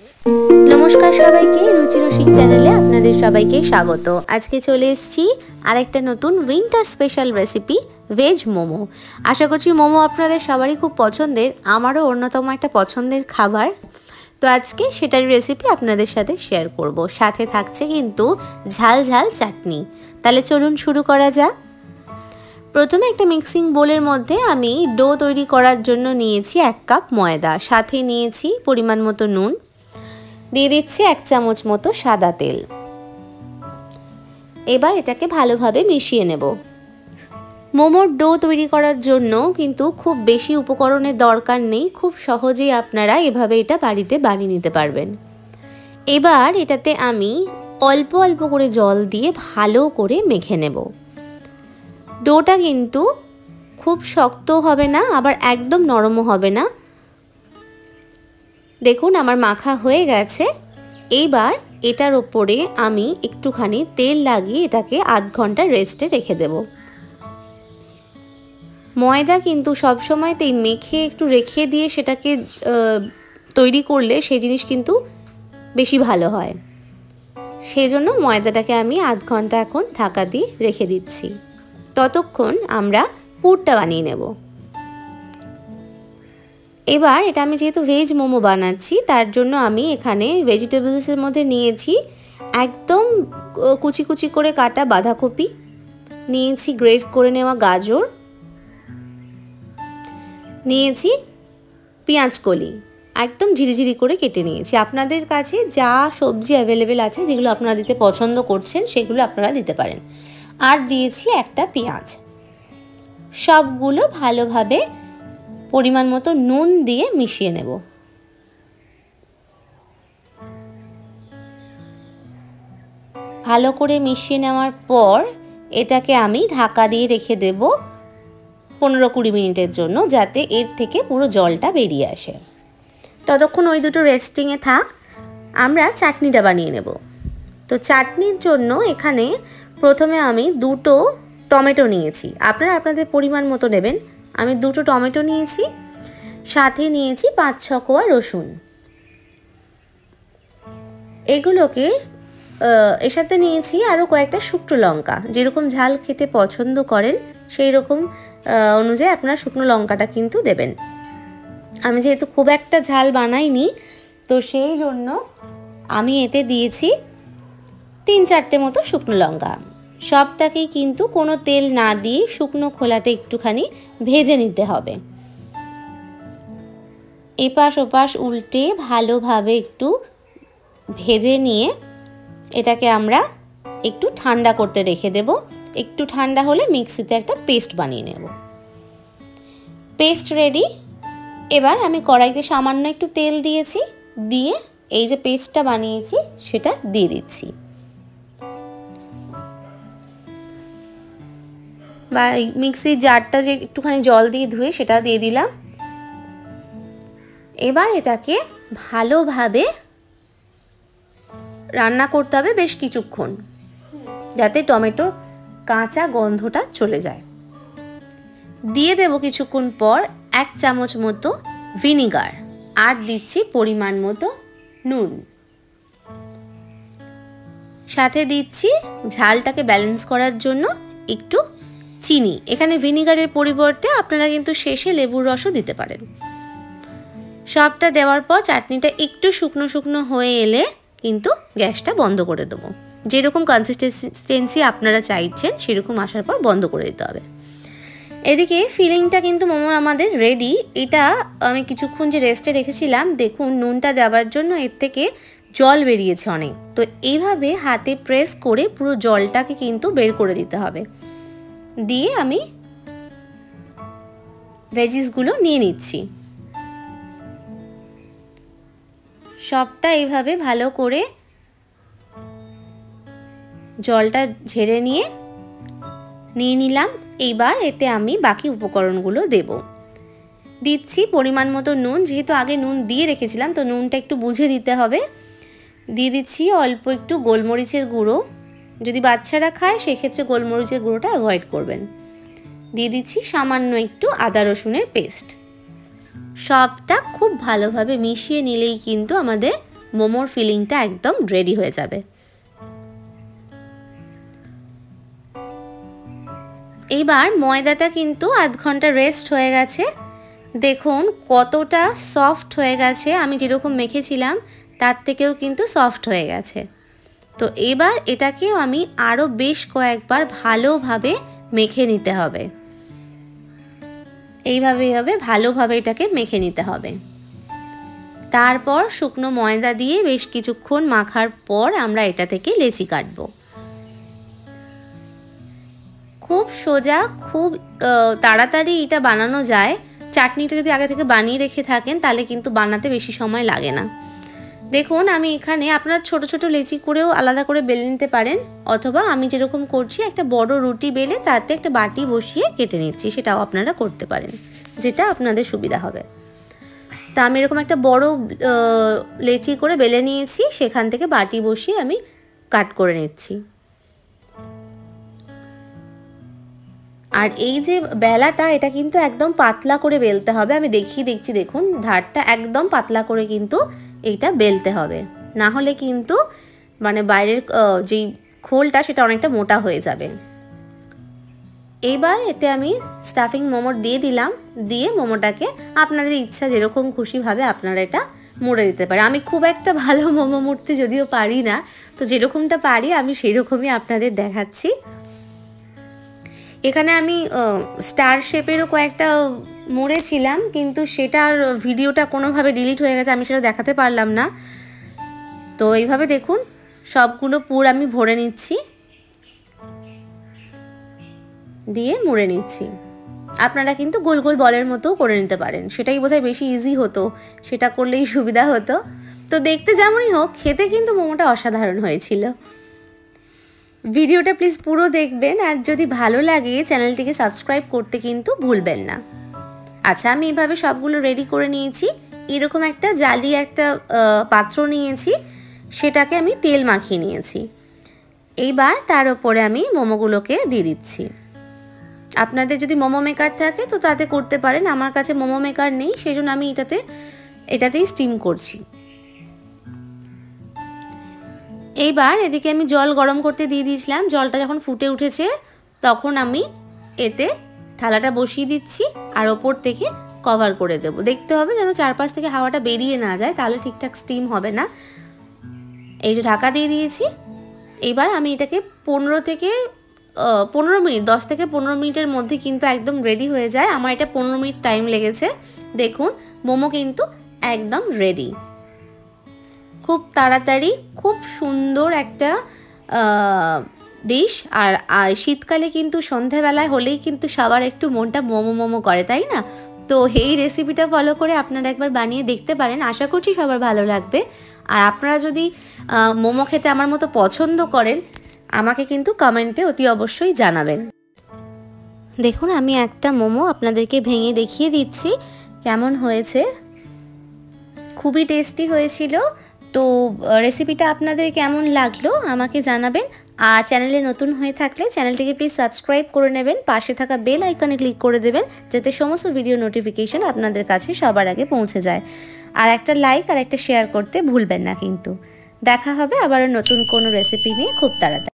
नमस्कार सबाइके रुचि रसिक चैनेले आपनादेर सबाइके स्वागत। आज के चले एसेछि आरेकटा नतून winter special recipe veg momo. आशा करछि मोमो आपनादेर सबारই खूब पछंदेर, आमारो अन्यतम एकटा पछंदेर खाबार। तो आज के सेटार रेसिपि आपनादेर साथे शेयर करब, साथे थाकছে किन्तु झाल झाल चाटनी। ताहले चलुन शुरू करा जाक। प्रथमे एक मिक्सिंग बोलेर मध्य आमी डो तैरी करार जोन्नो नियेछि 1 कप मयदा, साथे नियेछि परिमाण मतो नुन, दिए दिচ্ছি 1 চামচ মতো সাদা তেল। এবার এটাকে ভালোভাবে মিশিয়ে নেব। মোমোর ডো তৈরি করার জন্য কিন্তু খুব বেশি উপকরণের দরকার নেই, খুব সহজেই আপনারা এভাবে এটা বাড়িতে বানিয়ে নিতে পারবেন। এবার এটাতে আমি অল্প অল্প করে জল দিয়ে ভালো করে মেখে নেব। ডোটা কিন্তু খুব শক্ত হবে না, আবার একদম নরমও হবে না। দেখুন আমার মাখা হয়ে গেছে। এইবার এটার উপরে আমি একটুখানি তেল লাগিয়ে এটাকে আধ ঘন্টা রেস্টে রেখে দেব। ময়দা কিন্তু সব সময়তেই মেখে একটু রেখে দিয়ে সেটাকে তৈরি করলে সেই জিনিস কিন্তু বেশি ভালো হয়। সেজন্য ময়দাটাকে আমি আধ ঘন্টা এখন ঢাকা দিয়ে রেখে দিচ্ছি। ততক্ষণ আমরা পুরটা বানিয়ে নেব। এবার এটা আমি যেহেতু ভেজ মোমো বানাচ্ছি তার জন্য আমি এখানে ভেজিটেবলসের মধ্যে নিয়েছি একদম কুচি কুচি করে কাটা বাঁধাকপি, নিয়েছি গ্রেট করে নেওয়া গাজর, নিয়েছি পেঁয়াজ কলি একদম ঝিরিঝিরি করে কেটে নিয়েছি। আপনাদের কাছে যা সবজি অ্যাভেলেবেল আছে যেগুলো আপনারা দিতে পছন্দ করছেন সেগুলো আপনারা দিতে পারেন। আর দিয়েছি একটা পেঁয়াজ। সবগুলো ভালোভাবে পরিমাণ মতো নুন দিয়ে মিশিয়ে নেব। ভালো করে মিশিয়ে নেওয়ার পর এটাকে আমি ঢাকা দিয়ে রেখে দেব 15-20 মিনিটের জন্য, যাতে এর থেকে পুরো জলটা বেরিয়ে আসে। ততক্ষণ ওই দুটো রেস্টিংয়ে থাক, আমরা চাটনিটা বানিয়ে নেব। তো চাটনির জন্য এখানে প্রথমে আমি 2টো টমেটো নিয়েছি, আপনারা আপনাদের পরিমাণ মতো নেবেন। আমি 2টো টমেটো নিয়েছি, সাথে নিয়েছি 5-6 কোয়া রসুন। এগুলোকে এর সাথে নিয়েছি আরও কয়েকটা শুকনো লঙ্কা। যেরকম ঝাল খেতে পছন্দ করেন সেই রকম অনুযায়ী আপনারা শুকনো লঙ্কাটা কিন্তু দেবেন। আমি যেহেতু খুব একটা ঝাল বানাইনি তো সেই জন্য আমি এতে দিয়েছি 3-4টে মতো শুকনো লঙ্কা। সবটাকেই কিন্তু কোনো তেল না দিয়ে শুকনো খোলাতে একটুখানি ভেজে নিতে হবে। এপাশ ওপাশ উল্টে ভালোভাবে একটু ভেজে নিয়ে এটাকে আমরা একটু ঠান্ডা করতে রেখে দেব। একটু ঠান্ডা হলে মিক্সিতে একটা পেস্ট বানিয়ে নেব। Paste ready. এবার আমি কড়াইতে সামান্য একটু তেল দিয়েছি, দিয়ে এই যে পেস্টটা বানিয়েছি সেটা দিয়ে দিচ্ছি। বা মিক্সির জারটা যে একটুখানি জল দিয়ে ধুয়ে সেটা দিয়ে দিলাম। এবার এটাকে ভালোভাবে রান্না করতে হবে বেশ কিছুক্ষণ, যাতে টমেটোর কাঁচা গন্ধটা চলে যায়। দিয়ে দেব কিছুক্ষণ পর 1 চামচ মতো ভিনিগার, আর দিচ্ছি পরিমাণ মতো নুন, সাথে দিচ্ছি ঝালটাকে ব্যালেন্স করার জন্য একটু চিনি। এখানে ভিনিগারের পরিবর্তে আপনারা কিন্তু শেষে লেবুর রসও দিতে পারেন। সবটা দেওয়ার পর চাটনিটা একটু শুকনো শুকনো হয়ে এলে কিন্তু গ্যাসটা বন্ধ করে দেবো। যেরকম কনসিস্টেন্সি আপনারা চাইছেন সেরকম আসার পর বন্ধ করে দিতে হবে। এদিকে ফিলিংটা কিন্তু মোমোর আমাদের রেডি। এটা আমি কিছুক্ষণ যে রেস্টে রেখেছিলাম, দেখুন নুনটা দেওয়ার জন্য এর থেকে জল বেরিয়েছে অনেক। তো এইভাবে হাতে প্রেস করে পুরো জলটাকে কিন্তু বের করে দিতে হবে। দিয়ে আমি ভেজিসগুলো নিয়ে নিচ্ছি। সবটা এইভাবে ভালো করে জলটা ঝেড়ে নিয়ে নিলাম। এইবার এতে আমি বাকি উপকরণগুলো দেব। দিচ্ছি পরিমাণ মতো নুন, যেহেতু আগে নুন দিয়ে রেখেছিলাম তো নুনটা একটু বুঝে দিতে হবে। দিয়ে দিচ্ছি অল্প একটু গোলমরিচের গুঁড়ো, যদি বাচ্চারা খায় সেক্ষেত্রে গোলমরিচের গুঁড়োটা অ্যাভয়েড করবেন। দিয়ে দিচ্ছি সামান্য একটু আদা রসুনের পেস্ট। সবটা খুব ভালোভাবে মিশিয়ে নিলেই কিন্তু আমাদের মোমোর ফিলিংটা একদম রেডি হয়ে যাবে। এইবার ময়দাটা কিন্তু আধ ঘন্টা রেস্ট হয়ে গেছে। দেখুন কতটা সফট হয়ে গেছে, আমি যেরকম মেখেছিলাম তার থেকেও কিন্তু সফট হয়ে গেছে। তো এবার এটাকেও আমি আরও বেশ কয়েকবার ভালোভাবে মেখে নিতে হবে। এইভাবেই ভালোভাবে এটাকে মেখে নিতে হবে। তারপর শুকনো ময়দা দিয়ে বেশ কিছুক্ষণ মাখার পর আমরা এটা থেকে লেচি কাটবো। খুব সোজা, খুব তাড়াতাড়ি এটা বানানো যায়। চাটনিটা যদি আগে থেকে বানিয়ে রেখে থাকেন তাহলে কিন্তু বানাতে বেশি সময় লাগে না। দেখুন আমি এখানে আপনারা ছোট ছোট লেচি করেও আলাদা করে বেলে নিতে পারেন, অথবা আমি যেরকম করছি একটা বড় রুটি বেলে তাতে একটা বাটি বসিয়ে কেটে নিচ্ছি, সেটাও আপনারা করতে পারেন, যেটা আপনাদের সুবিধা হবে। তা আমি এরকম একটা বড় লেচি করে বেলে নিয়েছি, সেখান থেকে বাটি বসিয়ে আমি কাট করে নিচ্ছি। আর এই যে বেলাটা, এটা কিন্তু একদম পাতলা করে বেলতে হবে। আমি দেখছি দেখুন ধারটা একদম পাতলা করে কিন্তু এইটা বেলতে হবে, না হলে কিন্তু মানে বাইরের যেই খোলটা সেটা অনেকটা মোটা হয়ে যাবে। এইবার এতে আমি স্টাফিং মোমো দিয়ে দিলাম, দিয়ে মোমোটাকে আপনাদের ইচ্ছা যেরকম খুশিভাবে আপনারা এটা মুড়ে দিতে পারে। আমি খুব একটা ভালো মোমো মুড়তে যদিও পারি না, তো যেরকমটা পারি আমি সেই রকমই আপনাদের দেখাচ্ছি। এখানে আমি স্টার শেপেরও কয়েকটা মুড়েছিলাম, কিন্তু সেটার ভিডিওটা কোনোভাবে ডিলিট হয়ে গেছে, আমি সেটা দেখাতে পারলাম না। তো এইভাবে দেখুন সবগুলো পুর আমি ভরে নিচ্ছি, দিয়ে মুড়ে নিচ্ছি। আপনারা কিন্তু গোল গোল বলের মতো করে নিতে পারেন, সেটাই বোধহয় বেশি ইজি হতো, সেটা করলেই সুবিধা হতো। তো দেখতে যেমনই হোক, খেতে কিন্তু মোমোটা অসাধারণ হয়েছিল। ভিডিওটা প্লিজ পুরো দেখবেন, আর যদি ভালো লাগে চ্যানেলটিকে সাবস্ক্রাইব করতে কিন্তু ভুলবেন না। আচ্ছা, আমি এইভাবে সবগুলো রেডি করে নিয়েছি। এরকম একটা জালি একটা পাত্র নিয়েছি, সেটাকে আমি তেল মাখিয়ে নিয়েছি। এইবার তার উপরে আমি মোমোগুলোকে দিয়ে দিচ্ছি। আপনাদের যদি মোমো মেকার থাকে তো তাতে করতে পারেন, আমার কাছে মোমো মেকার নেই, সেই জন্য আমি এটাতেই স্টিম করছি। এইবার এদিকে আমি জল গরম করতে দিয়ে দিয়েছিলাম। জলটা যখন ফুটে উঠেছে তখন আমি এতে থালাটা বসিয়ে দিচ্ছি, আর ওপর থেকে কভার করে দেবো। দেখতে হবে যেন চারপাশ থেকে হাওয়াটা বেরিয়ে না যায়, তাহলে ঠিকঠাক স্টিম হবে না। এই যে ঢাকা দিয়ে দিয়েছি। এবার আমি এটাকে 15 মিনিট 10 থেকে 15 মিনিটের মধ্যে কিন্তু একদম রেডি হয়ে যায়। আমার এটা 15 মিনিট টাইম লেগেছে। দেখুন মোমো কিন্তু একদম রেডি। খুব তাড়াতাড়ি, খুব সুন্দর একটা ডিশ। আর শীতকালে কিন্তু সন্ধ্যাবেলায় হলেই কিন্তু সবার একটু মনটা মোমো মোমো করে, তাই না? তো এই রেসিপিটা ফলো করে আপনারা একবার বানিয়ে দেখতে পারেন, আশা করছি সবার ভালো লাগবে। আর আপনারা যদি মোমো খেতে আমার মতো পছন্দ করেন, আমাকে কিন্তু কমেন্টে অতি অবশ্যই জানাবেন। দেখুন আমি একটা মোমো আপনাদেরকে ভেঙে দেখিয়ে দিচ্ছি কেমন হয়েছে। খুবই টেস্টি হয়েছিল। তো রেসিপিটা আপনাদের কেমন লাগলো আমাকে জানাবেন। আর চ্যানেলে নতুন হয়ে থাকলে চ্যানেলটিকে প্লিজ সাবস্ক্রাইব করে নেবেন, পাশে থাকা বেল আইকনে ক্লিক করে দেবেন, যাতে সমস্ত ভিডিও নোটিফিকেশন আপনাদের কাছে সবার আগে পৌঁছে যায়। আর একটা লাইক আর একটা শেয়ার করতে ভুলবেন না কিন্তু। দেখা হবে আবার নতুন কোনো রেসিপি নিয়ে খুব তাড়াতাড়ি।